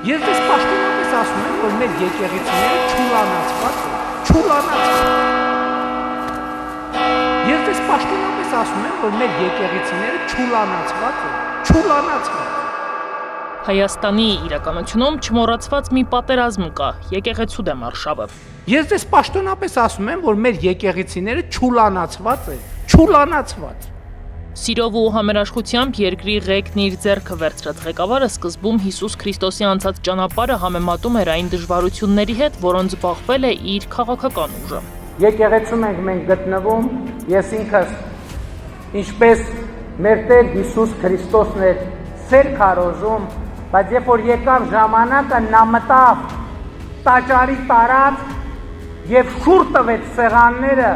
Ես դες պաշտոնապես ասում եմ, որ մեր եկեղեցիները չուլանացված են, չուլանացված։ Ես դες պաշտոնապես ասում եմ, որ մեր եկեղեցիները չուլանացված են, չուլանացված։ Հայաստանի իրականությունում չմոռացված մի պատերազմ կա՝ եկեղեցու դեմ արշավը։ Ես դες պաշտոնապես ասում եմ, որ մեր եկեղեցիները չուլանացված են, չուլանացված։ Սիրով ու համերաշխությամբ երկրի ղեկն իր ձեռքը վերցրած ղեկավարը սկզբում Հիսուս Քրիստոսի անցած ճանապարհը համեմատում էր այն դժվարությունների հետ, որոնց բախվել է իր քաղաքական ուժը։ Եկեղեցում ենք մենք գտնվում, ես ինքս ինչպես մեր Տեր Հիսուս Քրիստոսն էր սեր քարոզում, բայց երբ որ եկավ ժամանակը նա մտավ տաճարի տարած եւ շուռ տվեց սեղանները։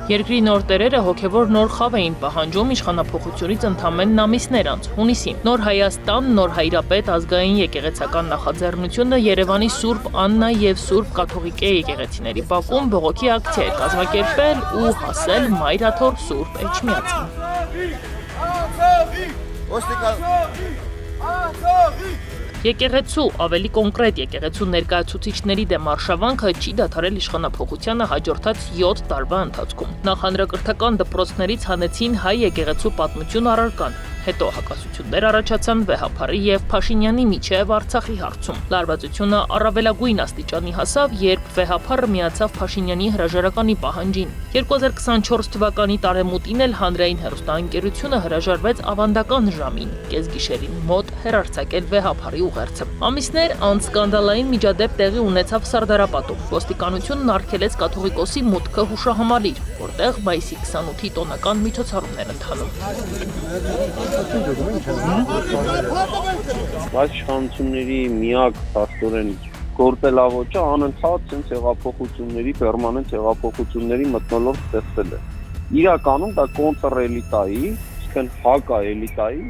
Երկրի նոր տերերը հոգևոր նոր խավ էին պահանջում իշխանափոխությունից ընդամենն ամիսներ անց, հունիսին։ Նոր Հայաստան, նոր հայրապետ, ազգային եկեղեցական նախաձեռնությունը, Երևանի Սուրբ Աննա եւ Սուրբ Կաթողիկե եկեղեցիների բակում բողոքի ակցիա էր կազմակերպել ու հասել Մայրաթոր Սուրբ Էջմիածին։ Եկեղեցու, ավելի կոնկրետ եկեղեցու ներկայացուցիչների դեմ արշավանքը չի դադարել իշխանափոխությանը հաջորդած 7 տարվա ընթացքում։ Նախ հանրակրթական դպրոցներից հանեցին հայ եկեղեցու պատմություն առարկան, հետո հակասություններ առաջացան Վեհափարի եւ Փաշինյանի միջև Արցախի հարցում։ Լարվածությունը առավելագույն աստիճանի հասավ, երբ Վեհափարը միացավ Փաշինյանի հրաժարականի պահանջին։ 2024 թվականի տարեմուտին էլ հանրային հեռուստաընկերությունը հրաժարվեց ավանդական ժամին, կեսգիշերին մոտ հեռարձակել Վեհափարի ուղերձը։ Ամիսներ անց սկանդալային միջադեպ տեղի ունեցավ Սարդարապատում։ Ոստիկանությունն արգելեց կաթողիկոսի մուտքը հուշահամալիր, որտեղ մայիսի 28-ի տոնական միջոցառումներ ընթանում։ Այս իշխանությունների միակ փաստորեն գործելավոճը անընդհատ ցենց հեղափոխությունների, պերմանենտ հեղափոխությունների մթնոլորտ ստեղծել է։ Իրականում դա կոնտրէլիտայի, իսկն հակա էլիտայի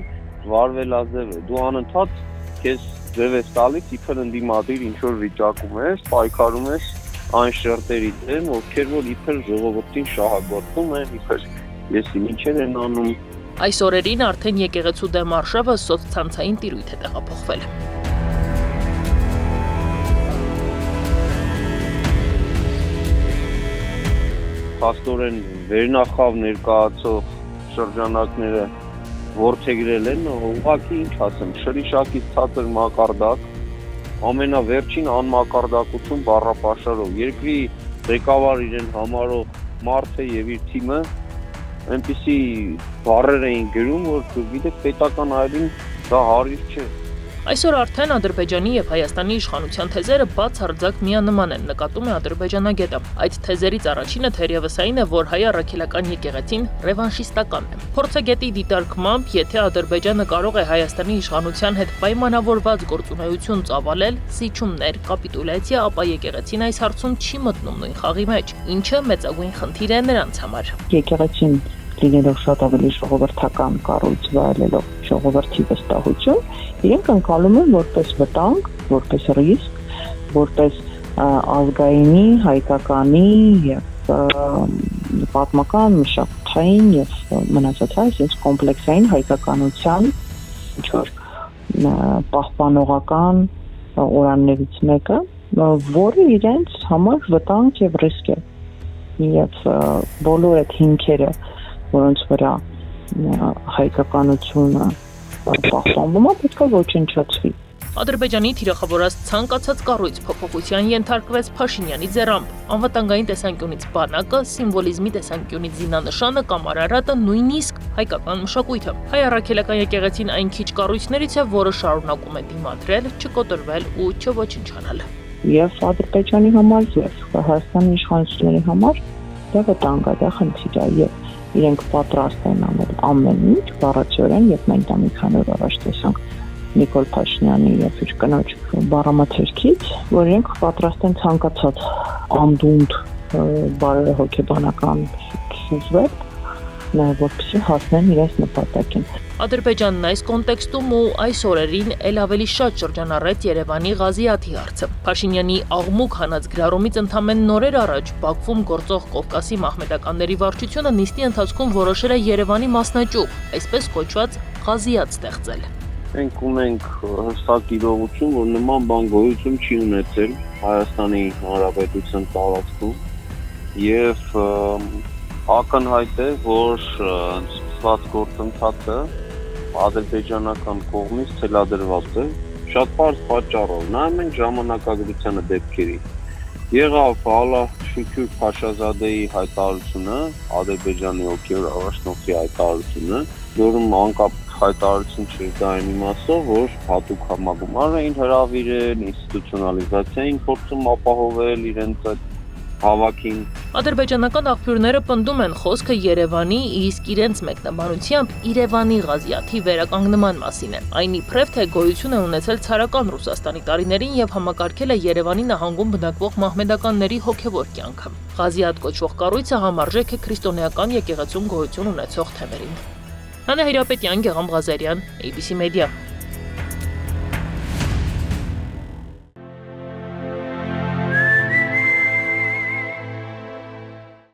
վարվելաձև է։ Դու անընդհատ քեզ ձև ես տալիս, իբր ընդդիմադիր ինչ որ վիճակում ես, պայքարում ես այն շերտերի դեմ, ովքեր որ իբր ժողովրդին շահագործում են, իբր եսի ինչեր են անում։ Այս օրերին արդեն եկեղեցու դեմ արշավը սոցցանցային տիրույթ է տեղափոխվել։ Փաստորեն վերնախավ ներկայացող շրջանակները ворթեգրել են, ուղղակի ինչ ասեմ, շրիշակից ցածր մակարդակ, ամենավերջին անմակարդակություն բառապաշարով, երկրի ղեկավար իրեն համարող մարդը եւ իր թիմը այնպիսի բառեր էին գրում, որ գիտեք պետական այլին դա հարիր չէ։ Այսօր արդեն Ադրբեջանի եւ Հայաստանի իշխանության թեզերը բացարձակ միանման են, նկատում է ադրբեջանագետը։ Այդ թեզերից առաջինը թերևս այն է, որ հայ առաքելական եկեղեցին ռևանշիստական է։ Փորձագետի դիտարկմամբ, եթե Ադրբեջանը կարող է Հայաստանի իշխանության հետ պայմանավորված գործունեություն ծավալել, զիջումներ, կապիտուլյացիա, ապա եկեղեցին այս հարցում չի մտնում նույն խաղի մեջ, ինչը մեծագույն խնդիր է նրանց համար։ Եկեղեցին լինելով շատ ավելի ժողովրդական կառույց վայելելով ժողովրդի վստահություն, իրենք ընկալում են որպես վտանգ, որպես ռիսկ, որպես ազգայինի, հայկականի եւ պատմական, մշակութային եւ մնացած այս կոմպլեքսային հայկականության ինչ-որ պահպանողական օրաններից մեկը, որը իրենց համար վտանգ եւ ռիսկ է։ Եվ բոլոր այդ հիմքերը, որոնց վրա հայկականությունը պահպանվում է, պետք է ոչնչացվի։ Ադրբեջանի թիրախավորած ցանկացած կառույց փոփոխության ենթարկվեց Փաշինյանի ձեռամբ։ Անվտանգային տեսանկյունից բանակը, սիմվոլիզմի տեսանկյունից զինանշանը կամ Արարատը, նույնիսկ հայկական մշակույթը։ Հայ առաքելական եկեղեցին այն քիչ կառույցներից է, որը շարունակում է դիմադրել, չկոտրվել ու չոչնչանալ։ Եվ Ադրբեջանի համար եւ Հայաստանի իշխանությունների համար դա վտանգ է, դա խնդիր է եւ իրենք պատրաստ են անել ամեն ինչ բառացիորեն եւ մենք դա մի քանի օր առաջ տեսանք Նիկոլ Փաշինյանի եւ իր կնոջ բառամաթերքից, որ իրենք պատրաստ են ցանկացած անդունդ բարեհոգեբանական սուզվեր, որպեսզի հասնեն իրենց նպատակին։ Ադրբեջանն այս կոնտեքստում ու այս օրերին էլ ավելի շատ շրջանառեց Երևանի Ղազիաթի հարցը։ Փաշինյանի աղմուկ հանած գրառումից ընդամենը նորեր առաջ Բաքվում գործող Կովկասի մահմեդականների վարչությունը նիստի ընթացքում որոշել է Երևանի մասնաճյուղ, այսպես կոչված Ղազիաթ ստեղծել։ մենք ունենք հստակ իրողություն, որ նման բան գոյություն չի ունեցել Հայաստանի Հանրապետության տարածքում եւ ակնհայտ է, որ սկսված գործընթացը ադրբեջանական կողմից թելադրված է շատ բարձ պատճառով։ Նայում ենք ժամանակագրությանը դեպքերի։ Եղավ Ալա Շուքյուր Փաշազադեի հայտարարությունը, Ադրբեջանի օգեոր առաջնորդի հայտարարությունը, որում անկապ հայտարարություն չէր դա այն իմաստով, որ հատուկ համագումար էին հրավիրել, ինստիտուցիոնալիզացիա էին փորձում ապահովել իրենց այդ հավաքին։ Ադրբեջանական աղբյուրները պնդում են խոսքը Երևանի, իսկ իրենց մեկնաբանությամբ Իրևանի Ղազիաթի վերականգնման մասին է։ Այն իբրև թե գոյություն է ունեցել ցարական Ռուսաստանի տարիներին եւ համակարգել է Երևանի նահանգում բնակվող մահմեդականների հոգեվոր կյանքը։ Ղազիաթ կոչվող կառույցը համարժեք է քրիստոնեական եկեղեցում գոյություն ունեցող թեմերին։ Անահիտ Հիրապետյան, Գեղամ Ղազարյան, ABC Media։